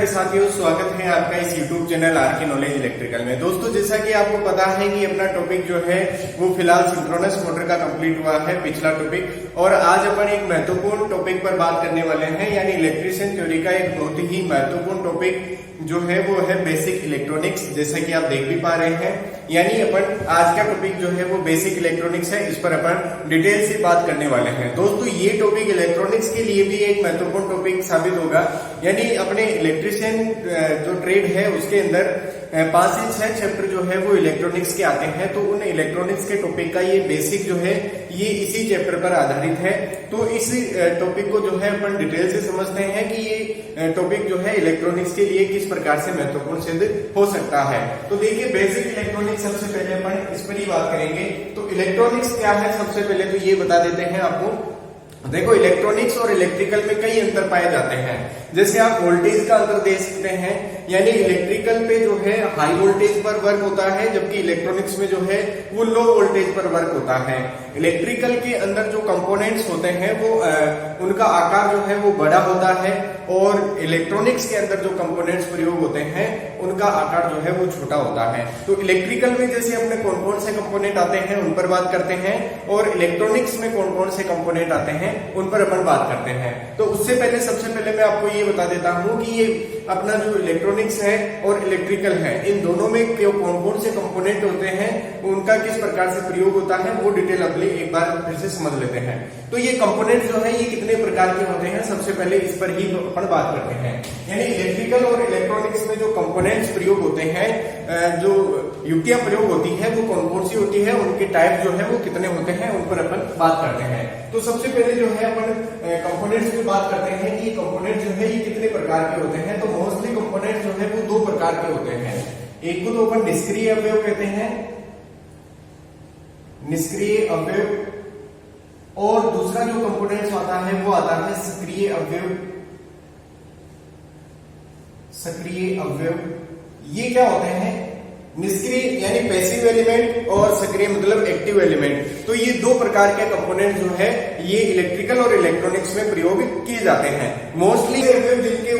प्यारे साथियों, स्वागत है आपका इस YouTube चैनल आर के नॉलेज इलेक्ट्रिकल में। दोस्तों, जैसा कि आपको पता है कि अपना टॉपिक जो है वो फिलहाल सिंक्रोनस मोटर का कंप्लीट हुआ है, पिछला टॉपिक। और आज अपन एक महत्वपूर्ण टॉपिक पर बात करने वाले हैं, यानी इलेक्ट्रिशियन थ्योरी का एक बहुत ही महत्वपूर्ण टॉपिक जो है वो है बेसिक इलेक्ट्रॉनिक्स। जैसा कि आप देख भी पा रहे हैं, यानी अपन आज का टॉपिक जो है वो बेसिक इलेक्ट्रॉनिक्स है। इस पर अपन डिटेल से बात करने वाले हैं। दोस्तों, ये टॉपिक इलेक्ट्रॉनिक्स के लिए भी एक महत्वपूर्ण टॉपिक साबित होगा, यानी अपने इलेक्ट्रिशियन जो ट्रेड है उसके अंदर 5 से 6 चैप्टर जो है वो इलेक्ट्रॉनिक्स के आते हैं। तो उन इलेक्ट्रॉनिक्स के टॉपिक का ये बेसिक जो है ये इसी चैप्टर पर आधारित है। तो इस टॉपिक को जो है अपन डिटेल से समझते हैं कि ये टॉपिक जो है इलेक्ट्रॉनिक्स के लिए किस प्रकार से महत्वपूर्ण सिद्ध हो सकता है। तो देखिए, बेसिक इलेक्ट्रॉनिक्स सबसे पहले अपन इस पर ही बात करेंगे। तो इलेक्ट्रॉनिक्स क्या है, सबसे पहले तो ये बता देते हैं आपको। देखो, इलेक्ट्रॉनिक्स और इलेक्ट्रिकल में कई अंतर पाए जाते हैं। जैसे आप वोल्टेज का अंतर देख सकते हैं, यानी इलेक्ट्रिकल पे जो है हाई वोल्टेज पर वर्क होता है, जबकि इलेक्ट्रॉनिक्स में जो है वो लो वोल्टेज पर वर्क होता है। इलेक्ट्रिकल के अंदर जो कंपोनेंट्स होते हैं वो उनका आकार जो है वो बड़ा होता है, और इलेक्ट्रॉनिक्स के अंदर जो कंपोनेंट्स प्रयोग होते हैं उनका आकार जो है वो छोटा होता है। तो इलेक्ट्रिकल में जैसे अपने कौन कौन से कंपोनेंट आते हैं उन पर बात करते हैं, और इलेक्ट्रॉनिक्स में कौन कौन से कंपोनेंट आते हैं उन पर अपन बात करते हैं। तो उससे पहले सबसे पहले मैं आपको ये बता देता हूं कि ये अपना जो इलेक्ट्रॉनिक्स है और इलेक्ट्रिकल है, इन दोनों में कौन कौन से कंपोनेंट होते हैं, उनका किस प्रकार से प्रयोग होता है, वो डिटेल अपने एक बार फिर से समझ लेते हैं। तो ये कंपोनेंट जो है ये कितने प्रकार के होते हैं, सबसे पहले इस पर ही अपन बात करते हैं। यानी इलेक्ट्रिकल और इलेक्ट्रॉनिक्स में जो कंपोनेंट्स प्रयोग होते हैं, जो युक्तियां प्रयोग होती है वो कौन कौन सी होती है, उनके टाइप जो है वो कितने होते हैं, उन पर अपन बात करते हैं। तो सबसे पहले जो है अपन कंपोनेंट्स की बात करते हैं कि कंपोनेंट जो है ये कितने प्रकार के होते हैं। तो मोस्टली कंपोनेंट जो है वो 2 प्रकार के होते हैं। एक को तो अपन निष्क्रिय अवयव कहते हैं, निष्क्रिय अवयव, और दूसरा जो कंपोनेंट्स आता है वो आता है सक्रिय अवयव। सक्रिय अवयव ये क्या होते हैं? निष्क्रिय यानी पैसिव एलिमेंट, और सक्रिय मतलब एक्टिव एलिमेंट। तो ये 2 प्रकार के कंपोनेंट जो है ये इलेक्ट्रिकल और इलेक्ट्रॉनिक्स में प्रयोग किए जाते हैं। मोस्टली जिनके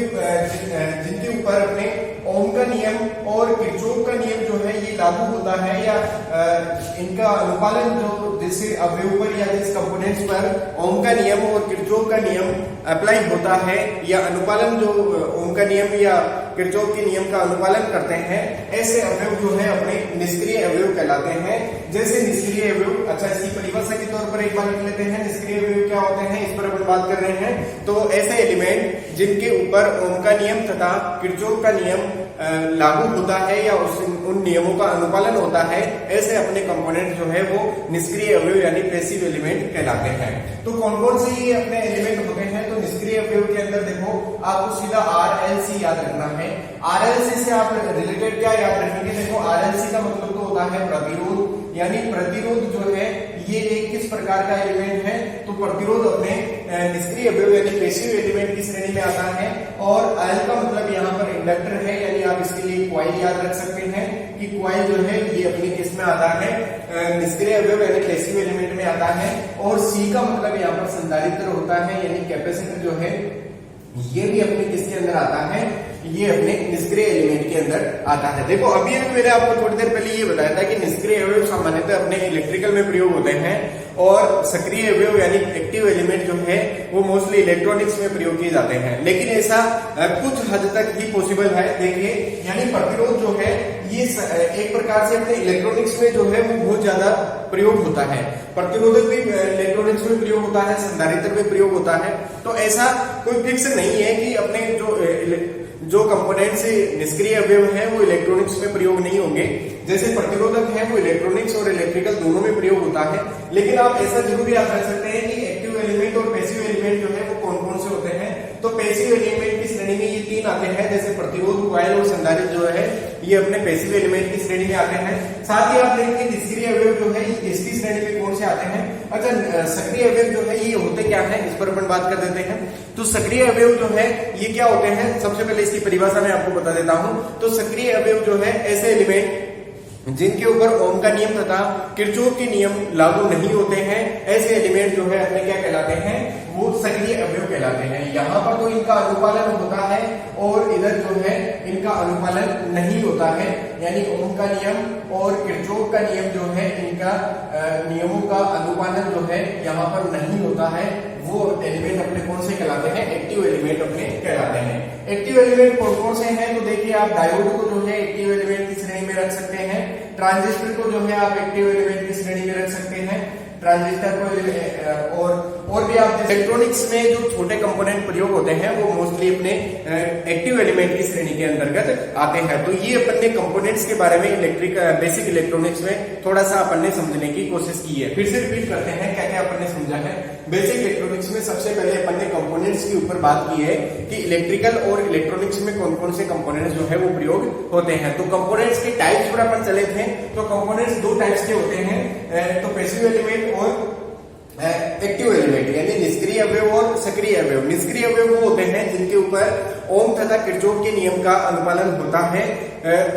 ऊपर अपने ओम का नियम और किरचॉफ का नियम जो है ये लागू होता है, या इनका अनुपालन जो जिस अवयव पर या जिस कंपोनेंट्स पर ओम का नियम और किरचॉफ का नियम अप्लाई होता है, या अनुपालन जो ओम का नियम या किरचॉफ के नियम का अनुपालन करते हैं, ऐसे अवयव जो है अपने निष्क्रिय अवयव कहलाते हैं। जैसे निष्क्रिय अवयव, अच्छा इसकी परिभाषा के तौर पर एक बार लिख लेते हैं। निष्क्रिय अवयव क्या होते हैं, इस पर अपन बात कर रहे हैं। तो ऐसे एलिमेंट जिनके ऊपर ओम का नियम तथा किरचॉफ का नियम लागू होता है या उन नियमों का अनुपालन होता है, ऐसे अपने कंपोनेंट जो है वो निष्क्रिय अवयव यानी पैसिव एलिमेंट कहलाते हैं। तो कौन कौन से ये अपने एलिमेंट होते हैं? तो निष्क्रिय अवयव के अंदर देखो, आपको सीधा RLC याद रखना है। RLC से आप रिलेटेड क्या याद रखेंगे? देखो, RLC का मतलब तो होता है प्रतिरोध, यानी प्रतिरोध जो है ये एक किस प्रकार का एलिमेंट है? तो प्रतिरोध अपने निष्क्रिय अवयव यानी पैसिव एलिमेंट की श्रेणी में आता है। और L का मतलब यहाँ पर इंडक्टर है, यानी आप इसके लिए कॉइल याद रख सकते हैं कि कॉइल जो है ये अपनी किस में आता है? निष्क्रिय अवयव यानी पैसिव एलिमेंट में आता है। और C का मतलब यहाँ पर संधारित्र होता है, यानी कैपेसिटर जो है ये भी अपने किसके अंदर आता है? ये अपने निष्क्रिय एलिमेंट के अंदर आता है। देखो, अभी मैंने आपको थोड़ी देर पहले ये बताया था कि निष्क्रिय अवयव सामान्यतः अपने इलेक्ट्रिकल में प्रयोग होते हैं, और सक्रिय अवयव यानी एक्टिव एलिमेंट जो है वो मोस्टली इलेक्ट्रॉनिक्स में प्रयोग किए जाते हैं। लेकिन ऐसा कुछ हद तक ही पॉसिबल है। देखिए, यानी प्रतिरोध जो है ये एक प्रकार से अपने इलेक्ट्रॉनिक्स में जो है वो बहुत ज्यादा प्रयोग होता है। प्रतिरोधक भी इलेक्ट्रॉनिक्स में प्रयोग होता है, संधारित्र में प्रयोग होता है। तो ऐसा कोई फिक्स नहीं है कि अपने जो कंपोनेंट्स निष्क्रिय अवयव है वो इलेक्ट्रॉनिक्स में प्रयोग नहीं होंगे। जैसे प्रतिरोधक है वो इलेक्ट्रॉनिक्स और इलेक्ट्रिकल दोनों में प्रयोग होता है। लेकिन आप ऐसा जरूर याद रख सकते हैं कि एक्टिव एलिमेंट और पैसिव एलिमेंट जो है वो कौन कौन से होते हैं। तो पैसिव एलिमेंट की श्रेणी में ये 3 आते हैं, जैसे प्रतिरोध, कॉइल और संधारित्र जो है ये अपने पैसिव एलिमेंट की श्रेणी में आते हैं। साथ ही आप देखेंगे निष्क्रिय अवयव जो है इसकी श्रेणी में कौन से आते हैं। अच्छा, सक्रिय अवयव जो है ये होते क्या है, इस पर अपन बात कर देते हैं। तो सक्रिय अवयव जो है ये क्या होते हैं, सबसे पहले इसकी परिभाषा मैं आपको बता देता हूं। तो सक्रिय अवयव जो है ऐसे एलिमेंट जिनके ऊपर ओम का नियम तथा किरचॉफ के नियम लागू नहीं होते हैं, ऐसे एलिमेंट जो है अपने क्या कहलाते हैं, वो सक्रिय अवयव कहलाते हैं। यहाँ पर तो इनका अनुपालन होता है और इधर जो है इनका अनुपालन नहीं होता है, यानी ओम का नियम और किरचॉफ का नियम जो है इनका नियमों का अनुपालन जो है यहाँ पर नहीं होता है। वो एलिमेंट अपने कौन से कहलाते हैं, एक्टिव एलिमेंट अपने कहलाते हैं। एक्टिव एलिमेंट कौन कौन से हैं, तो देखिए आप डायोड को जो है एक्टिव एलिमेंट की श्रेणी में रख सकते हैं, ट्रांजिस्टर को जो है आप एक्टिव एलिमेंट की श्रेणी में रख सकते हैं, ट्रांजिस्टर को और भी आप इलेक्ट्रॉनिक्स में जो छोटे कंपोनेंट प्रयोग होते हैं वो मोस्टली अपने एक्टिव एलिमेंट की श्रेणी के अंतर्गत आते हैं। तो ये अपन ने कंपोनेंट्स के बारे में बेसिक इलेक्ट्रॉनिक्स में थोड़ा सा अपन ने समझने की कोशिश की है। फिर से रिपीट करते हैं क्या क्या अपन ने समझा है। बेसिक इलेक्ट्रॉनिक्स में सबसे पहले अपन ने कंपोनेंट्स के ऊपर बात की है कि इलेक्ट्रिकल और इलेक्ट्रॉनिक्स में कौन कौन से कंपोनेंट्स जो है वो प्रयोग होते हैं। तो कंपोनेंट्स के टाइप्स पर अपन चले थे, तो कंपोनेंट्स दो टाइप्स के होते हैं, तो पैसिव एलिमेंट और एक्टिव एलिमेंट, यानी निष्क्रिय अवयव और सक्रिय अवयव। निष्क्रिय अवयव वो होते हैं जिनके ऊपर ओम तथा किरचॉफ के नियम का अनुपालन होता है,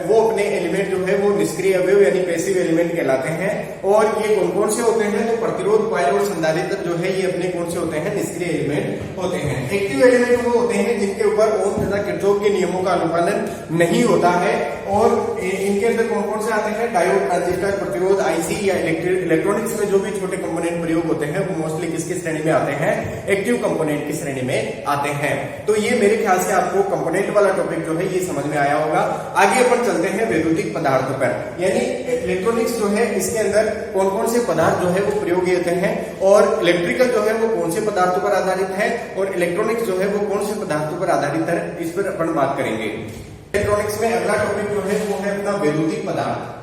वो अपने एलिमेंट जो है वो निष्क्रिय अवयव यानी पैसिव एलिमेंट कहलाते हैं। और ये कौन कौन से होते हैं, तो प्रतिरोध, कॉइल और संधारित्र जो है ये अपने कौन से होते हैं, निष्क्रिय एलिमेंट होते हैं। एक्टिव एलिमेंट वो होते हैं जिनके ऊपर ओम तथा किरचॉफ के नियमों का अनुपालन नहीं होता है, और इनके अंदर कौन कौन से आते हैं, डायोड, ट्रांजिस्टर, प्रतिरोध, आईसी या इलेक्ट्रॉनिक्स में जो भी छोटे कंपोनेंट प्रयोग होते हैं वो मोस्टली किसकी श्रेणी में आते हैं, एक्टिव कंपोनेंट की श्रेणी में आते हैं। तो ये मेरे ख्याल से आपको कंपोनेंट वाला टॉपिक जो है ये समझ में आया होगा। आगे अपन चलते हैं वैद्युतिक पदार्थों पर, यानी इलेक्ट्रॉनिक्स जो है इसके अंदर कौन कौन से पदार्थ जो है वो प्रयोग होते हैं, और इलेक्ट्रिकल जो है वो कौन से पदार्थों पर आधारित है, और इलेक्ट्रॉनिक्स जो है वो कौन से पदार्थों पर आधारित है, इस पर अपन बात करेंगे। इलेक्ट्रॉनिक्स में अगला टॉपिक जो है वो है अपना वैद्युतिक पदार्थ।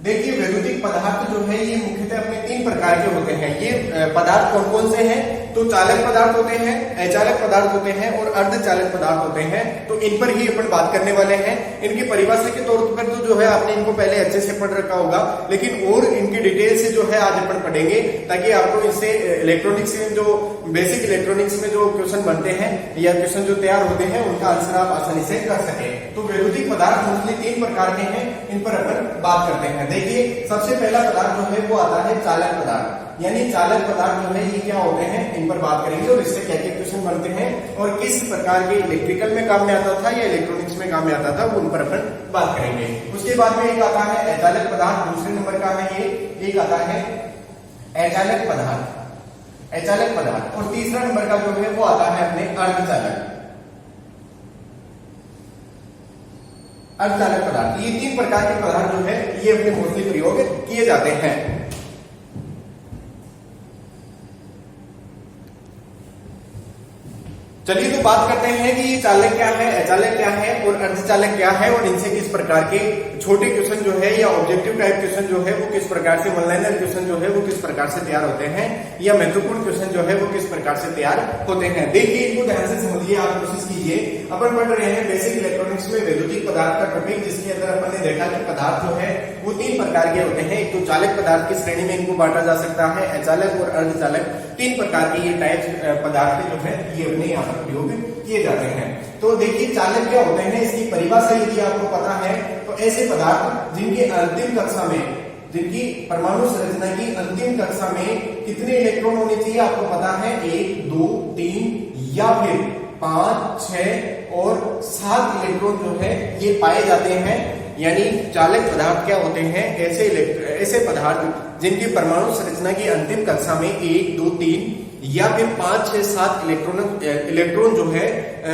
देखिए वैद्युतिक पदार्थ जो है ये मुख्यतः अपने तीन प्रकार के होते हैं। ये पदार्थ कौन कौन से हैं, तो चालक पदार्थ होते हैं, अचालक पदार्थ होते हैं और अर्धचालक पदार्थ होते हैं। तो इन पर ही अपन बात करने वाले हैं। इनकी परिभाषा के तौर पर तो जो है आपने इनको पहले अच्छे से पढ़ रखा होगा, लेकिन और इनकी डिटेल से जो है आज अपन पढ़ेंगे, ताकि आपको इससे इलेक्ट्रॉनिक्स में जो बेसिक इलेक्ट्रॉनिक्स में जो क्वेश्चन बनते हैं या क्वेश्चन जो तैयार होते हैं उनका आंसर आप आसानी से कर सके। तो वैद्युतिक पदार्थ मोस्टली तीन प्रकार के हैं, इन पर अपन बात करते हैं। देखिए सबसे पहला पदार्थ जो है वो आता है चालक पदार्थ, यानी चालक पदार्थ जो है ये क्या होते हैं, इन पर बात करेंगे और इससे क्या क्या क्वेश्चन बनते हैं और किस प्रकार के इलेक्ट्रिकल में काम में आता था या इलेक्ट्रॉनिक्स में काम में आता था, वो उन पर अपन बात करेंगे। उसके बाद में एक आता है अचालक पदार्थ, दूसरे नंबर का है ये, एक आता है अचालक पदार्थ, अचालक पदार्थ, और तीसरा नंबर का जो है वो आता है अपने अर्धचालक, अर्धचालक पदार्थ। ये तीन प्रकार के पदार्थ जो है ये अपने मोस्टली प्रयोग किए जाते हैं। चलिए तो बात करते हैं कि ये चालक क्या है, अचालक क्या है और अर्धचालक क्या है, और इनसे किस प्रकार के छोटे क्वेश्चन जो है या ऑब्जेक्टिव टाइप क्वेश्चन जो है वो किस प्रकार से, वन लाइनर क्वेश्चन जो है वो किस प्रकार से तैयार होते हैं, या महत्वपूर्ण क्वेश्चन जो है वो किस प्रकार से तैयार होते हैं। देखिए इनको ध्यान से समझिए, आप कोशिश कीजिए। अपन पढ़ रहे हैं बेसिक इलेक्ट्रॉनिक्स में वैद्युतिक पदार्थ का टॉपिक, जिसके अंदर अपन ने देखा कि पदार्थ जो है वो तीन प्रकार के होते हैं। एक तो चालक पदार्थ की श्रेणी में इनको बांटा जा सकता है, अचालक और अर्धचालक, तीन प्रकार के ये टाइप्स पदार्थ जो है ये अपने यहाँ पर प्रयोग किए जाते हैं। तो देखिए चालक क्या होते हैं, इसकी परिभाषा यदि आपको पता है तो ऐसे पदार्थ जिनके अंतिम कक्षा में, जिनकी परमाणु संरचना की अंतिम कक्षा में कितने इलेक्ट्रॉन होने चाहिए आपको पता है, 1, 2, 3 या फिर 5, 6 और 7 इलेक्ट्रॉन जो है ये पाए जाते हैं। यानी चालक पदार्थ क्या होते हैं, ऐसे पदार्थ जिनकी परमाणु संरचना की अंतिम कक्षा में 1, 2, 3 या फिर 5, 6, 7 इलेक्ट्रॉन जो है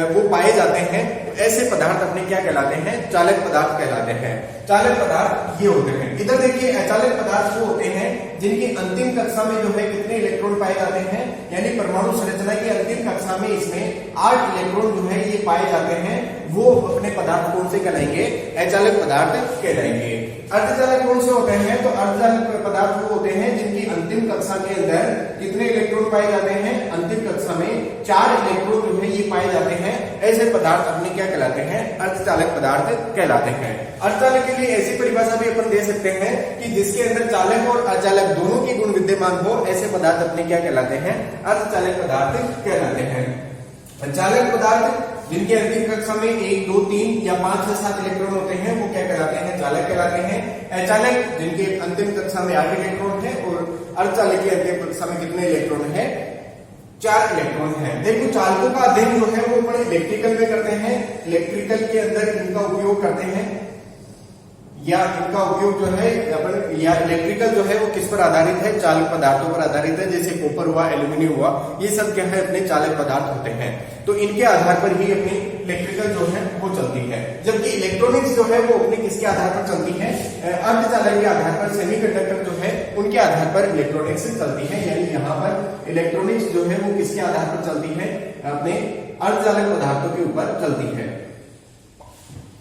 वो पाए जाते हैं। तो ऐसे पदार्थ अपने क्या कहलाते हैं, चालक पदार्थ कहलाते हैं। चालक पदार्थ ये होते हैं। इधर देखिए अचालक पदार्थ वो होते हैं जिनकी अंतिम कक्षा में जो है कितने इलेक्ट्रॉन पाए जाते हैं, यानी परमाणु संरचना की अंतिम कक्षा में इसमें 8 इलेक्ट्रॉन जो है ये पाए जाते हैं। वो अपने पदार्थ कौन से कहलाएंगे, अचालक पदार्थ कहलाएंगे। अर्धचालक कौन से होते हैं, तो अर्धचालक पदार्थ वो होते हैं जिनकी अंतिम कक्षा के अंदर कितने इलेक्ट्रॉन पाए जाते हैं, अंतिम कक्षा में 4 इलेक्ट्रॉन जो है ये पाए जाते हैं। ऐसे पदार्थ अपने क्या कहलाते हैं, अर्धचालक पदार्थ कहलाते हैं। अर्धचालक के लिए ऐसी परिभाषा भी अपन दे सकते हैं कि जिसके अंदर चालक और अचालक दोनों के गुण विद्यमान हो, ऐसे पदार्थ अपने क्या कहलाते हैं, अर्धचालक पदार्थ कहलाते हैं। चालक पदार्थ जिनके अंतिम कक्षा में 1, 2, 3 या 5 से 7 इलेक्ट्रॉन होते हैं वो क्या कहलाते हैं, चालक कहलाते हैं। अचालक जिनके अंतिम कक्षा में 8 इलेक्ट्रॉन है और अर्धचालक के अंतिम कक्षा में कितने इलेक्ट्रॉन है, 4 इलेक्ट्रॉन है। देखो चालकों का अध्ययन जो है वो अपन इलेक्ट्रिकल में करते हैं, इलेक्ट्रिकल के अंदर इनका उपयोग करते हैं या इनका उपयोग जो है अपन या इलेक्ट्रिकल जो है वो किस पर आधारित है, चालक पदार्थों पर आधारित है, जैसे कॉपर हुआ, एल्यूमिनियम हुआ, ये सब क्या है अपने चालक पदार्थ होते हैं। तो इनके आधार पर ही अपनी इलेक्ट्रिकल जो है वो चलती है। जबकि इलेक्ट्रॉनिक्स जो है वो अपने किसके आधार पर चलती है, अर्धचालक के आधार पर, सेमीकंडक्टर जो है उनके आधार पर इलेक्ट्रॉनिक्स चलती है। यानी यहाँ पर इलेक्ट्रॉनिक्स जो है वो किसके आधार पर चलती है, अपने अर्धचालक पदार्थों के ऊपर चलती है।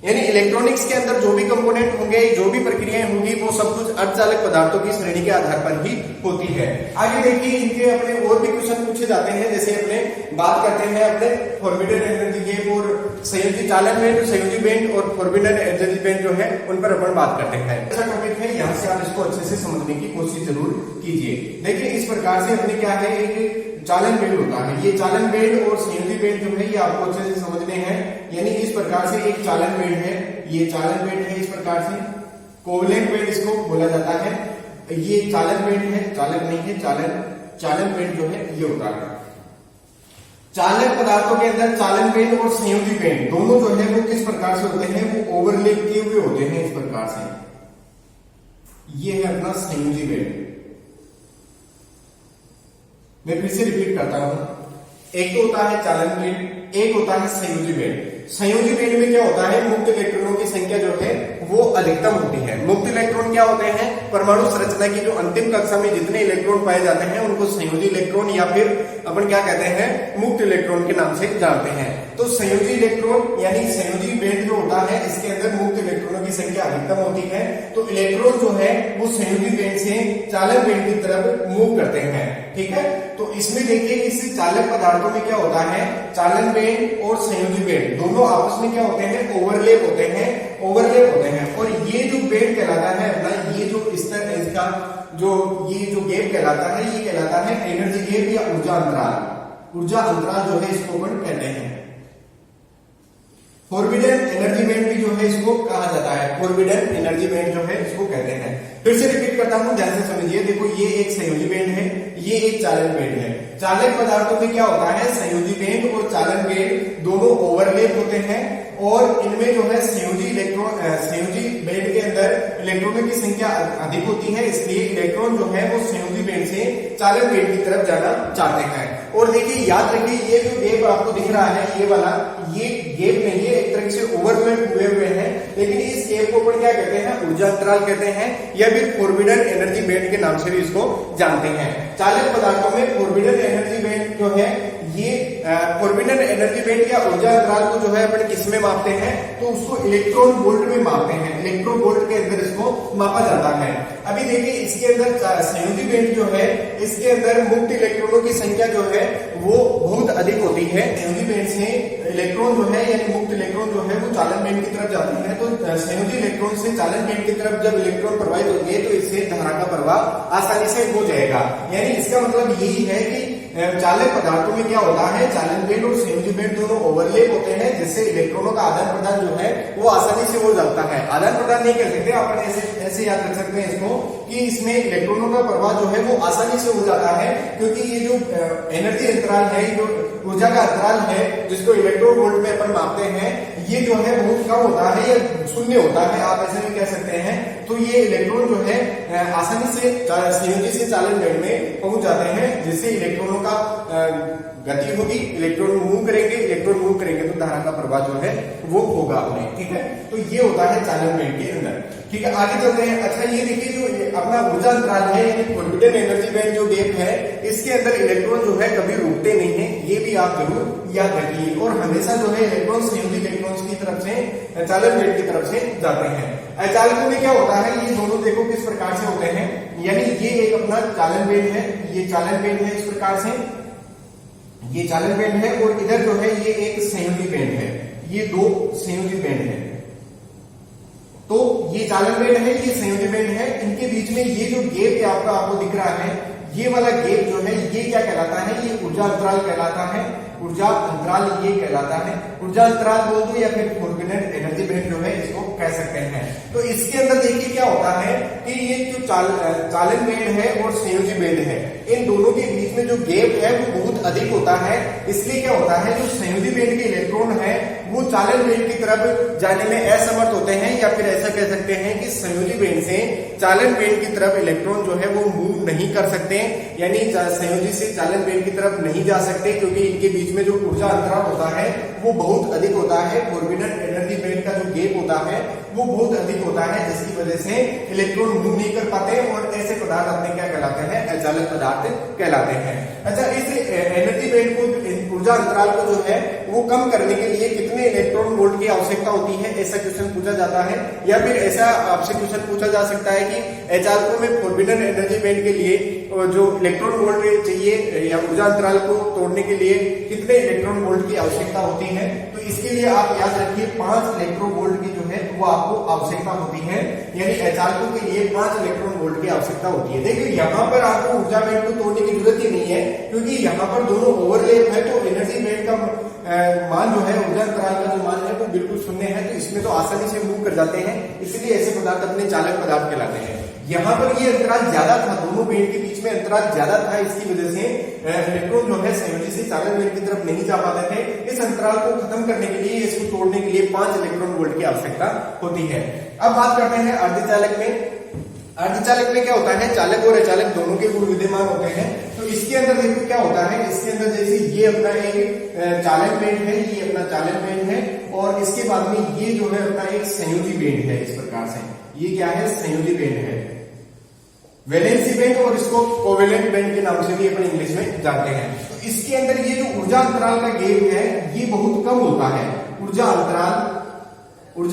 यानी इलेक्ट्रॉनिक्स के अंदर जो भी कंपोनेंट होंगे, जो भी प्रक्रियाएं होंगी, वो सब कुछ अर्धचालक पदार्थों की श्रेणी के आधार पर ही होती है। आगे देखिए इनके अपने और भी क्वेश्चन पूछे जाते हैं, जैसे अपने बात करते हैं अपने फॉरबिडन एनर्जी गैप और संयोजी चालन बैंड, संयोजी बैंड और फॉरबिडन एनर्जी बैंड जो है उन पर अपन बात करते हैं। ऐसा टॉपिक है, यहाँ से आप इसको अच्छे से समझने की कोशिश जरूर कीजिए। देखिए इस प्रकार से अपने क्या है, एक चालन बैंड होता है। ये चालन बैंड और संयोजी बैंड जो है ये आपको अच्छे से समझने हैं। यानी इस प्रकार से एक चालन बैंड है, ये चालन बैंड है, इस प्रकार से कोवलेंट बैंड इसको बोला जाता है। ये चालन बैंड है, चालक नहीं है, चालन बैंड जो है ये होता है। चालक पदार्थों के अंदर चालन बैंड और संयोजी बैंड दोनों जो है वो किस प्रकार से होते हैं, वो ओवरलैप किए हुए होते हैं इस प्रकार से। ये है अपना संयोजी बैंड। मैं फिर से रिपीट करता हूं, एक तो होता है चालन बैंड, एक होता है संयोजी बैंड। संयोजी बैंड में क्या होता है, मुक्त इलेक्ट्रॉनों की संख्या जो है वो अधिकतम होती है। मुक्त इलेक्ट्रॉन क्या होते हैं, परमाणु संरचना की जो अंतिम कक्षा में जितने इलेक्ट्रॉन पाए जाते हैं उनको संयोजी इलेक्ट्रॉन या फिर अपन क्या कहते हैं, मुक्त इलेक्ट्रॉन के नाम से जानते हैं। तो संयोजी इलेक्ट्रॉन यानी संयोजी बैंड जो होता है इसके अंदर मुक्त इलेक्ट्रॉनों की संख्या अधिकतम होती है। तो इलेक्ट्रॉन जो है वो संयोजी बैंड से चालक बैंड की तरफ मूव करते हैं। ठीक है, तो इसमें देखिए इस चालक पदार्थों में क्या होता है, चालन बैंड और संयोजी बैंड दोनों आपस में क्या होते हैं, ओवरलैप होते हैं, ओवरलैप होते हैं। और ये जो बैंड कहलाता है अपना, ये जो इस तरह इसका जो ये जो गैप कहलाता है, ये कहलाता है एनर्जी गैप या ऊर्जा अंतराल। ऊर्जा अंतराल जो है इसको अपन कहते हैं। फॉरबिडन एनर्जी बैंड भी जो है इसको कहा जाता है, फॉरबिडन एनर्जी बैंड जो है इसको कहते हैं। फिर से रिपीट करता हूं, ध्यान से समझिए। देखो ये एक संयोजी बैंड है, ये एक चालन बैंड है। चालक पदार्थों में क्या होता है, संयोजी बैंड और चालन बैंड दोनों ओवरलैप होते हैं और इनमें जो है संयोजी बैंड के अंदर इलेक्ट्रॉनों की संख्या अधिक होती है, इसलिए इलेक्ट्रॉन जो है वो संयोजी बैंड से चालन बैंड की तरफ जाना चाहते हैं। और देखिए याद रखिए ये जो गैप आपको दिख रहा है, ये वाला, ये गैप नहीं है, एक तरह से ओवरलैप हुए हैं, लेकिन इस गैप को अपन क्या कहते हैं, ऊर्जा अंतराल कहते हैं या फिर फॉरबिडन एनर्जी बैंड के नाम से भी इसको जानते हैं। चालक पदार्थों में फॉरबिडन एनर्जी बैंड जो है, ये फॉरबिडन एनर्जी बैंड या ऊर्जा अंतराल को जो है अपन किसमें मापते हैं, तो उसको इलेक्ट्रॉन वोल्ट में मापते हैं। इलेक्ट्रॉन वोल्ट के अंदर इसको मापा जाता है। अभी देखिए इसके अंदर संयोजी बैंड जो है, इसके अंदर मुक्त इलेक्ट्रॉनों की संख्या जो है वो बहुत अधिक होती है। संयोजी बैंड से इलेक्ट्रॉन जो है यानी मुक्त इलेक्ट्रॉन जो है वो चालन बैंड की तरफ जाती है। तो संयोजी इलेक्ट्रॉन से चालन बैंड की तरफ जब इलेक्ट्रॉन प्रवाहित होंगे तो इससे धारा का प्रवाह आसानी से हो जाएगा। यानी इसका मतलब यही है कि चालक पदार्थों में क्या होता है, चालन बैंड और संयोजी बैंड दोनों ओवरलैप होते हैं, जिससे इलेक्ट्रॉनों का आदान प्रदान जो है वो आसानी से हो जाता है। आदान प्रदान नहीं कर सकते अपन, ऐसे याद रख सकते हैं इसको कि इसमें इलेक्ट्रॉनों का प्रवाह जो है वो आसानी से हो जाता है, क्योंकि ये जो एनर्जी अंतराल है, जो ऊर्जा का अंतराल है जिसको इलेक्ट्रॉन वोल्ट में अपन मापते हैं, ये जो है बहुत कम होता है या शून्य होता है, आप ऐसे भी कह सकते हैं। तो ये इलेक्ट्रॉन जो है आसानी से संयोजी से चालन बैंड में पहुंच जाते हैं, जिससे इलेक्ट्रॉनों का गति होगी, इलेक्ट्रॉन मूव करेंगे तो धारा का प्रवाह जो है वो होगा उन्हें। ठीक है, तो ये होता है चालन बैंड के अंदर। ठीक है, आगे चलते हैं। अच्छा ये देखिए जो अपना ऊर्जा अंतराल है यानी फॉरबिडन एनर्जी बैंड जो गैप है, इसके अंदर इलेक्ट्रॉन जो है कभी रुकते नहीं है, ये भी आप जरूर याद रखिए। और हमेशा जो है इलेक्ट्रॉन संयोजी इलेक्ट्रॉन्स की तरफ से चालन बैंड की तरफ से जाते हैं। अचालकों में क्या होता है, ये दोनों देखो किस प्रकार से होते हैं। यानी ये एक अपना चालन बैंड है, ये चालन बैंड है, इस प्रकार से ये चालन बैंड है, और इधर जो है ये एक संयोजी बैंड है, ये दो संयोजी बैंड है। तो ये चालन बैंड है, ये संयोजी बैंड है, इनके बीच में ये जो गैप आपको दिख रहा है, ये वाला गैप जो है ये क्या कहलाता है, ये ऊर्जा अंतराल कहलाता है। ऊर्जा अंतराल ये कहलाता है। ऊर्जा अंतराल बोल दो या फिर फोर्बिडन एनर्जी बैंड जो है इसको कह सकते हैं। तो इसके अंदर देखिए क्या होता है कि ये जो चालन बैंड है और संयोजी बैंड है, इन दोनों के बीच में जो गैप है वो बहुत अधिक होता है। इसलिए क्या होता है, जो संयोजी बैंड के इलेक्ट्रॉन है वो चालन बैंड की तरफ जाने में असमर्थ होते हैं, या फिर ऐसा कह सकते हैं कि संयोजी बैंड से चालन बैंड की तरफ इलेक्ट्रॉन जो है वो मूव नहीं कर सकते, यानी संयोजी से चालन बैंड की तरफ नहीं जा सकते, क्योंकि इनके बीच में जो ऊर्जा अंतराल होता है वो बहुत अधिक होता है। फोर्बिडन एनर्जी बैंड का जो गैप होता है वो बहुत अधिक होता है, जिसकी वजह से इलेक्ट्रॉन मूव नहीं कर पाते और ऐसे पदार्थ अपने क्या कहलाते हैं, अचालक पदार्थ कहलाते हैं। अच्छा, इस एनर्जी बैंड को, ऊर्जा अंतराल को जो है वो कम करने के लिए कितने इलेक्ट्रॉन वोल्ट की आवश्यकता होती है, ऐसा क्वेश्चन पूछा जाता है। या फिर ऐसा आपसे क्वेश्चन पूछा जा सकता है कि अचालकों में फोर्बिडन एनर्जी बैंड के लिए जो इलेक्ट्रॉन वोल्ट चाहिए या ऊर्जा अंतराल को तोड़ने के लिए कितने इलेक्ट्रॉन वोल्ट की आवश्यकता होती है। तो इसके लिए आप याद रखिए 5 इलेक्ट्रॉन वोल्ट की जो है वो आपको आवश्यकता होती है, यानी अचालकों के लिए 5 इलेक्ट्रॉन वोल्ट की आवश्यकता होती है। देखिए यहाँ पर आपको ऊर्जा बैंड को तोड़ने की जरूरत ही नहीं है, क्योंकि यहाँ पर दोनों ओवरलैप है, तो एनर्जी बैंड का मान जो है, ऊर्जा अंतराल का जो मान है वो बिल्कुल शून्य है, तो इसमें तो आसानी से मूव कर जाते हैं, इसलिए ऐसे पदार्थ अपने चालक पदार्थ कहलाते हैं। यहाँ पर ये अंतराल ज्यादा था, दोनों बैंड के बीच में अंतराल ज्यादा था, इसकी वजह से इलेक्ट्रॉन जो है संयोजी से चालन बैंड की तरफ नहीं जा पाते थे। इस अंतराल को खत्म करने के लिए, इसको तोड़ने के लिए 5 इलेक्ट्रॉन वोल्ट की आवश्यकता होती है। अब बात करते हैं अर्धचालक में। अर्धचालक में क्या होता है, चालक और अचालक दोनों के गुण विद्यमान होते हैं। तो इसके अंदर देखो क्या होता है, इसके अंदर जैसे ये अपना एक चालन बैंड है, ये अपना चालन बैंड है, और इसके बाद में ये जो है अपना एक संयोजी बैंड है। इस प्रकार से ये क्या है, संयोजी बैंड है, वैलेंसी बैंड, और इसको कोवेलेंट बैंड के नाम से भी अपन इंग्लिश में जानते हैं। तो इसके अंदर ये जो ऊर्जा अंतराल का गैप है ये बहुत कम होता है। ऊर्जा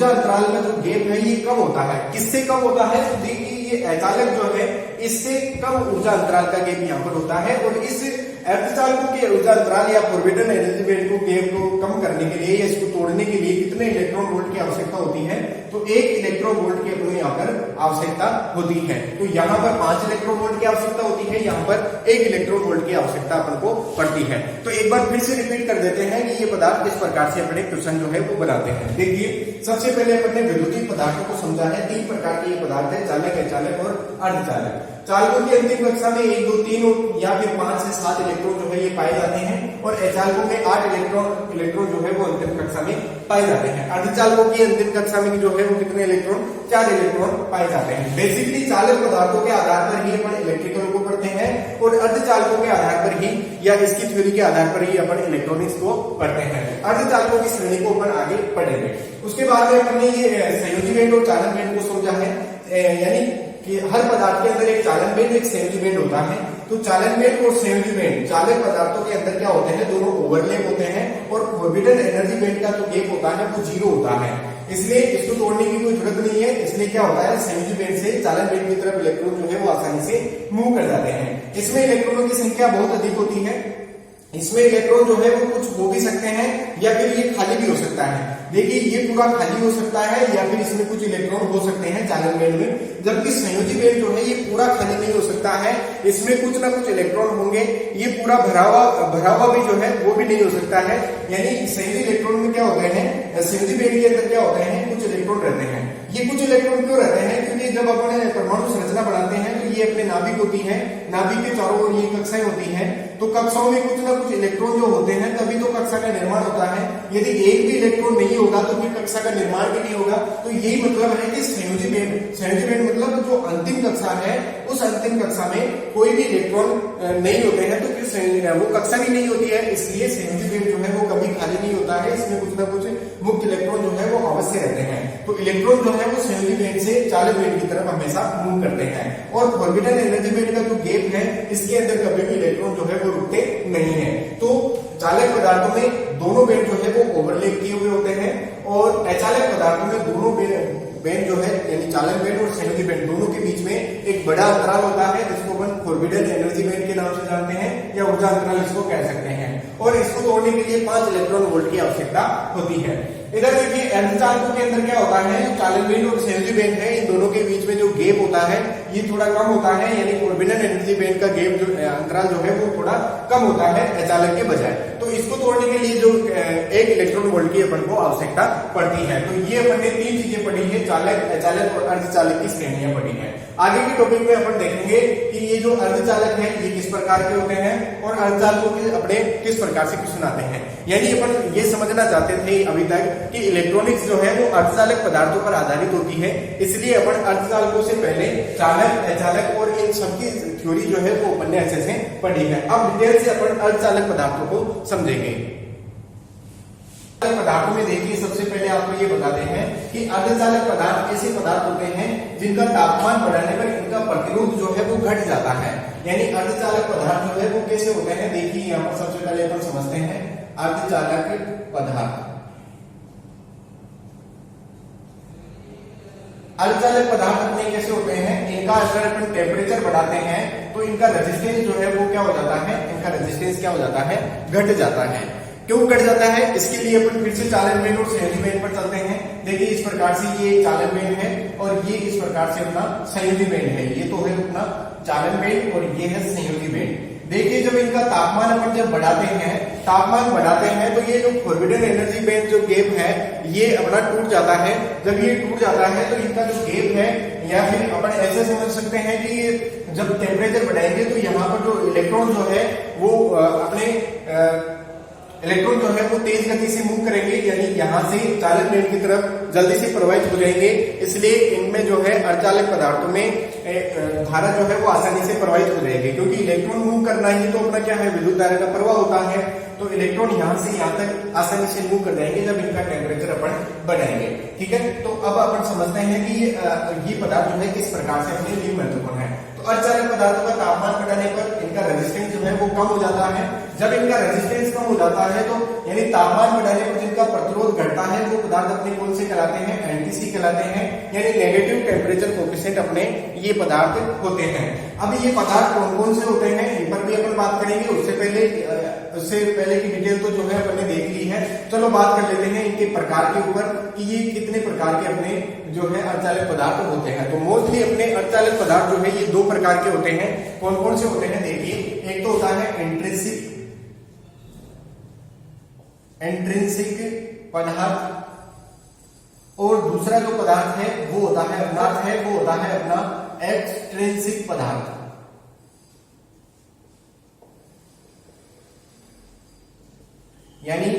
अंतराल का जो गैप है ये कम होता है। किससे कम होता है, तो देखिए ये अचालक जो है इससे कम ऊर्जा अंतराल का गैप यहाँ पर होता है, और इस अर्धचालकों के ऊर्जा अंतराल या फोर्बिडन एनर्जी बैंड को गैप को कम करने के लिए या इसको तोड़ने के लिए कितने इलेक्ट्रॉन वोल्ट की आवश्यकता होती है, तो 1 इलेक्ट्रॉन वोल्ट की अपने यहाँ पर आवश्यकता होती है। तो यहाँ पर 5 इलेक्ट्रॉन वोल्ट की आवश्यकता होती है, यहाँ पर 1 इलेक्ट्रॉन वोल्ट की आवश्यकता अपन को पड़ती है। तो एक बार फिर से रिपीट कर देते हैं कि ये पदार्थ किस प्रकार से अपने क्वेश्चन जो है वो बनाते हैं। देखिए सबसे पहले अपने विद्युतीय पदार्थों को समझा है। 3 प्रकार के ये पदार्थ है, चालक, अचालक और अर्धचालक। चालकों की अंतिम कक्षा में 1, 2, 3 या फिर 5 से 7 इलेक्ट्रॉन जो है ये पाए जाते हैं, और अचालकों में 8 इलेक्ट्रॉन जो है वो अंतिम कक्षा में पाए जाते हैं। अर्धचालकों की अंतिम कक्षा में जो है वो कितने इलेक्ट्रॉन, 4 इलेक्ट्रॉन पाए जाते हैं। बेसिकली चालक पदार्थों के आधार पर ही अपन इलेक्ट्रिकल को पढ़ते हैं, और अर्धचालकों के आधार पर ही या इसकी थ्योरी के आधार पर ही अपन इलेक्ट्रॉनिक्स को पढ़ते हैं। अर्धचालकों की श्रेणी को अपन आगे पढ़ेंगे। उसके बाद में अपने ये संयोजी बैंड और चालन बैंड को समझा है, यानी कि हर पदार्थ के अंदर एक चालन बैंड, एक संयोजी बैंड होता है। तो चालन बैंड और संयोजी बैंड चालक पदार्थों के अंदर क्या होते हैं, दोनों ओवरलैप होते हैं, और फोर्बिडन एनर्जी बैंड का जो गैप होता है वो 0 होता है, इसलिए इसको तोड़ने की कोई जरूरत नहीं है। इसलिए क्या होता है, संयोजी बैंड से चालन बैंड की तरफ इलेक्ट्रॉन जो है वो आसानी से मूव कर जाते हैं। इसमें इलेक्ट्रॉनों की संख्या बहुत अधिक होती है। इसमें इलेक्ट्रॉन जो है वो कुछ हो भी सकते हैं, या फिर ये खाली भी हो सकता है। देखिए ये पूरा खाली हो सकता है, या फिर इसमें कुछ इलेक्ट्रॉन हो सकते हैं चालन बैंड में, जबकि संयोजी बैंड जो है ये पूरा खाली नहीं हो सकता है, इसमें कुछ ना कुछ इलेक्ट्रॉन होंगे। ये पूरा भरा हुआ भी जो है वो भी नहीं हो सकता है। यानी संयोजी इलेक्ट्रॉन में क्या होते हैं, संयोजी बैंड के अंदर क्या होते हैं, कुछ इलेक्ट्रॉन रहते हैं। ये कुछ इलेक्ट्रॉन क्यों रहते हैं, क्योंकि जब अपन परमाणु संरचना बनाते हैं तो ये अपने नाभिक होती है, नाभिक के चारों ओर ये कक्षाएं होती हैं, तो कक्षाओं में कुछ ना कुछ इलेक्ट्रॉन जो होते हैं तभी तो कक्षा का निर्माण होता है। यदि एक भी इलेक्ट्रॉन नहीं होगा तो फिर कक्षा का निर्माण भी नहीं होगा। तो यही मतलब है कि संयोजी बैंड मतलब जो अंतिम कक्षा है उस अंतिम कक्षा में कोई भी इलेक्ट्रॉन नहीं होते हैं, तो फिर वो कक्षा भी नहीं होती है। इसलिए संयोजी बैंड जो है वो कभी खाली नहीं होता है, इसमें कुछ ना कुछ मुक्त इलेक्ट्रॉन जो है वो अवश्य रहते हैं। तो इलेक्ट्रॉन जो है वो संयोजी बैंड से चालक बैंड की तरफ हमेशा मूव करते हैं, और फोर्बिडन एनर्जी बैंड का जो गैप है इसके अंदर कभी भी इलेक्ट्रॉन जो है वो रुकते नहीं है। तो चालक पदार्थों में दोनों बैंड जो है वो ओवरलैप किए हुए होते हैं, और अचालक पदार्थों में दोनों बैंड जो है यानी चालन बैंड और संयोजी बैंड दोनों के बीच में एक बड़ा अंतराल होता है, जिसको अपन फोरबिडन एनर्जी बैंड के नाम से जानते हैं या ऊर्जा अंतराल इसको कह सकते हैं। और इसको तोड़ने के लिए 5 इलेक्ट्रॉन वोल्ट की आवश्यकता होती है। इधर देखिए अर्धचालकों के अंदर क्या होता है, चालन बैंड और संयोजी बैंड है, इन दोनों के बीच में जो गैप होता है ये थोड़ा कम होता है, यानी फोरबिडन एनर्जी बैंड का गैप जो अंतराल जो है वो थोड़ा कम होता है अचालक के बजाय। तो इसको तोड़ने के लिए जो 1 इलेक्ट्रॉन वोल्ट की अपन को आवश्यकता पड़ती है। तो ये अपन ने 3 चीजें पढ़ी है, चालक, अचालक और अर्धचालक की श्रेणियां पढ़ी है। आगे के टॉपिक में अपन देखेंगे कि ये जो अर्धचालक है ये किस प्रकार के होते हैं और अर्धचालकों के अपने किस प्रकार से क्वेश्चन आते हैं। यानी अपन ये समझना चाहते थे अभी तक कि इलेक्ट्रॉनिक्स जो है वो अर्धचालक पदार्थों पर आधारित होती है, इसलिए अपन अर्धचालकों से पहले चालक, अचालक और इन सबकी थ्योरी जो है वो अपन ने अच्छे से पढ़ी है। अब डिटेल से अपन अर्धचालक पदार्थों को समझेंगे। पदार्थों में देखिए सबसे पहले आपको ये बताते हैं कि अर्धचालक पदार्थ ऐसे पदार्थ होते हैं जिनका तापमान बढ़ाने पर इनका प्रतिरोध जो है वो घट जाता है। यानी अर्धचालक पदार्थ जो है वो कैसे होते हैं, देखिए यहाँ पर सबसे पहले अपन समझते हैं अर्धचालक पदार्थ। अर्धचालक पदार्थ अपने कैसे होते हैं, इनका अगर अपन टेम्परेचर बढ़ाते हैं तो इनका रेजिस्टेंस जो है वो क्या हो जाता है, इनका रेजिस्टेंस क्या हो जाता है, घट जाता है। क्यों घट जाता है, इसके लिए अपन फिर से चालन बैंड और संयोजी बैंड पर चलते हैं। देखिए इस प्रकार से ये चालन बैंड है और ये इस प्रकार से अपना संयोजी बैंड है। ये तो है अपना चालन बैंड और ये है संयोजी बैंड। देखिए जब इनका तापमान अपन जब बढ़ाते हैं तो ये जो फोरबिडन एनर्जी बैंड जो गैप है ये अपना टूट जाता है। जब ये टूट जाता है तो इनका जो गैप है, या फिर अपन ऐसे समझ सकते हैं कि ये जब टेम्परेचर बढ़ाएंगे तो यहाँ पर जो इलेक्ट्रॉन जो है वो अपने इलेक्ट्रॉन जो है वो तेज गति से मूव करेंगे, यानी यहाँ से चालन बैंड की तरफ जल्दी से प्रवाहित हो जाएंगे। इसलिए इनमें जो है अर्धचालक पदार्थों में धारा जो है वो आसानी से प्रवाहित हो जाएगी, क्योंकि इलेक्ट्रॉन मूव करना ही तो अपना क्या है, विद्युत धारा का प्रवाह होता है। तो इलेक्ट्रॉन यहाँ से यहाँ तक आसानी से मूव कर जाएंगे जब इनका टेम्परेचर अपन बढ़ाएंगे। ठीक है, तो अब अपन समझते हैं कि ये पदार्थ जो है किस प्रकार से अपने लिए महत्वपूर्ण है। तो अर्धचालक पदार्थों का तापमान बढ़ाने पर इनका रेजिस्टेंस जो है वो कम हो जाता है। जब इनका रेजिस्टेंस कम हो जाता है तो यानी तापमान बढ़ाने पर जिनका प्रतिरोध घटता है वो पदार्थ अपने कौन से कहलाते हैं, एनटीसी कहलाते हैं, यानी नेगेटिव टेम्परेचर कोएफिशिएंट अपने ये पदार्थ होते हैं। अब ये पदार्थ कौन कौन से होते हैं इन पर भी अपन बात करेंगे। उससे पहले की डिटेल तो जो है अपन ने देख ली है। चलो बात कर लेते हैं इनके प्रकार के ऊपर कि ये कितने प्रकार के अपने जो है अर्धचालक पदार्थ होते हैं। तो मोस्टली अपने अर्धचालक पदार्थ जो है ये 2 प्रकार के होते हैं। कौन कौन से होते हैं देखिए, एक तो होता है इंट्रिंसिक पदार्थ और दूसरा जो पदार्थ है वो होता है अपना एक्सट्रिंसिक पदार्थ। यानी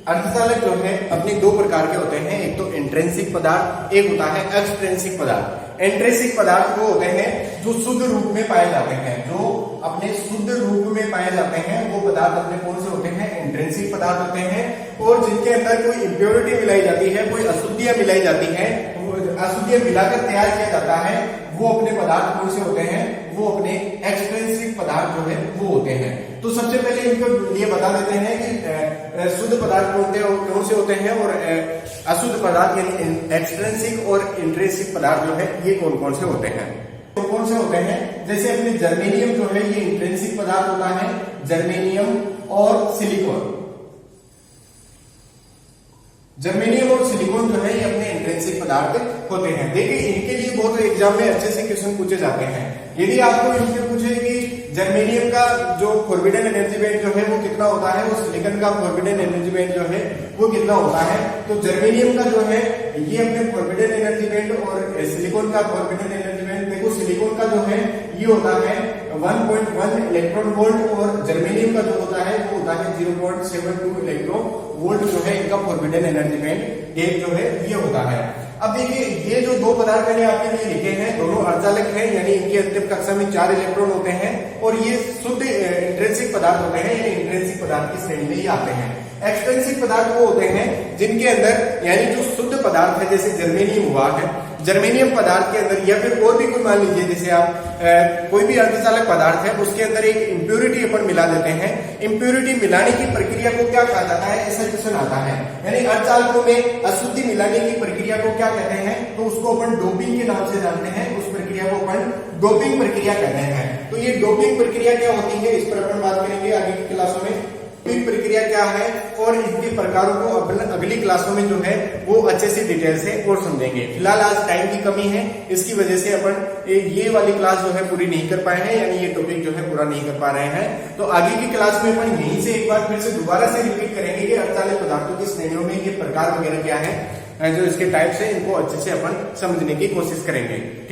अर्धचालक जो है अपने 2 प्रकार के होते हैं, एक तो इंट्रिंसिक पदार्थ, एक होता है एक्सट्रिंसिक पदार्थ। इंट्रिंसिक पदार्थ वो होते हैं जो शुद्ध रूप में पाए जाते हैं, जो अपने शुद्ध रूप में पाए जाते हैं वो पदार्थ अपने कौन से होते हैं, इंट्रिंसिक पदार्थ होते हैं। और जिनके अंदर कोई इम्प्योरिटी मिलाई जाती है, कोई अशुद्धियां मिलाई जाती है, अशुद्धियां मिलाकर तैयार किया जाता है, वो अपने पदार्थ कौन से होते हैं, वो अपने एक्सट्रिंसिक पदार्थ जो है वो होते हैं। तो सबसे पहले इनको ये बता देते हैं कि शुद्ध पदार्थ कौन से होते हैं और अशुद्ध पदार्थ यानी एक्सट्रिंसिक और इंट्रिंसिक पदार्थ जो है ये कौन कौन से होते हैं। तो कौन से होते हैं, जैसे अपने जर्मेनियम जो है ये इंट्रिंसिक पदार्थ होता है, जर्मेनियम और सिलिकॉन। जर्मेनियम और सिलिकॉन जो है ये अपने इंट्रिंसिक पदार्थ होते हैं। देखिए इनके लिए बहुत एग्जाम में अच्छे से क्वेश्चन पूछे जाते हैं। यदि आपको इनसे पूछे कि जर्मेनियम का जो फोरबिडन एनर्जी बैंड जो है वो कितना होता है, और सिलिकॉन का फोरबिडन एनर्जी बैंड जो है वो कितना होता है, तो जर्मेनियम का जो है ये अपने फोरबिडन एनर्जी बैंड और सिलिकॉन का फोरबिडन एनर्जी बैंड, देखो सिलिकॉन का जो है ये होता है 1.1 इलेक्ट्रॉन वोल्ट और जर्मेनियम का जो होता है वो होता है 0.72 इलेक्ट्रॉन वोल्ट जो है इनका फोरबिडन एनर्जी बैंड गैप जो है ये होता है। अब देखिए ये जो 2 पदार्थ मैंने आपके लिए लिखे हैं दोनों अर्धचालक हैं, यानी इनकी अंतिम कक्षा में 4 इलेक्ट्रॉन होते हैं और ये शुद्ध इंट्रिंसिक पदार्थ होते हैं, यानी इंट्रिंसिक पदार्थ की श्रेणी में ये आते हैं। एक्सपेंसिव पदार्थ वो होते हैं जिनके अंदर यानी जो शुद्ध पदार्थ है, जैसे जर्मेनियम हुआ है, जर्मेनियम पदार्थ के अंदर या फिर और भी कोई मान लीजिए जैसे आप कोई भी अर्धचालक पदार्थ है उसके अंदर एक इंप्योरिटी अपन मिला देते हैं। इंप्योरिटी मिलाने की प्रक्रिया को क्या कहा जाता है, ऐसा क्वेश्चन आता है। यानी अर्धचालकों में अशुद्धि मिलाने की प्रक्रिया को क्या कहते हैं, तो उसको अपन डोपिंग के नाम से जानते हैं। उस प्रक्रिया को अपन डोपिंग प्रक्रिया कहते हैं। तो ये डोपिंग प्रक्रिया क्या होती है, इस पर अपन बात करेंगे आगे की क्लासों में। डोपिंग प्रक्रिया क्या है और इसके प्रकारों को अगली क्लासों में जो है वो अच्छे से डिटेल से और समझेंगे। फिलहाल आज टाइम की कमी है, इसकी वजह से अपन ये वाली क्लास जो है पूरी नहीं कर पाए हैं, यानी ये टॉपिक जो है पूरा नहीं कर पा रहे हैं। तो आगे की क्लास में अपन यहीं से एक बार फिर से दोबारा से रिपीट करेंगे कि अर्धचालक पदार्थों की श्रेणियों में ये प्रकार वगैरह क्या है, जो इसके टाइप्स है, इनको अच्छे से अपन समझने की कोशिश करेंगे।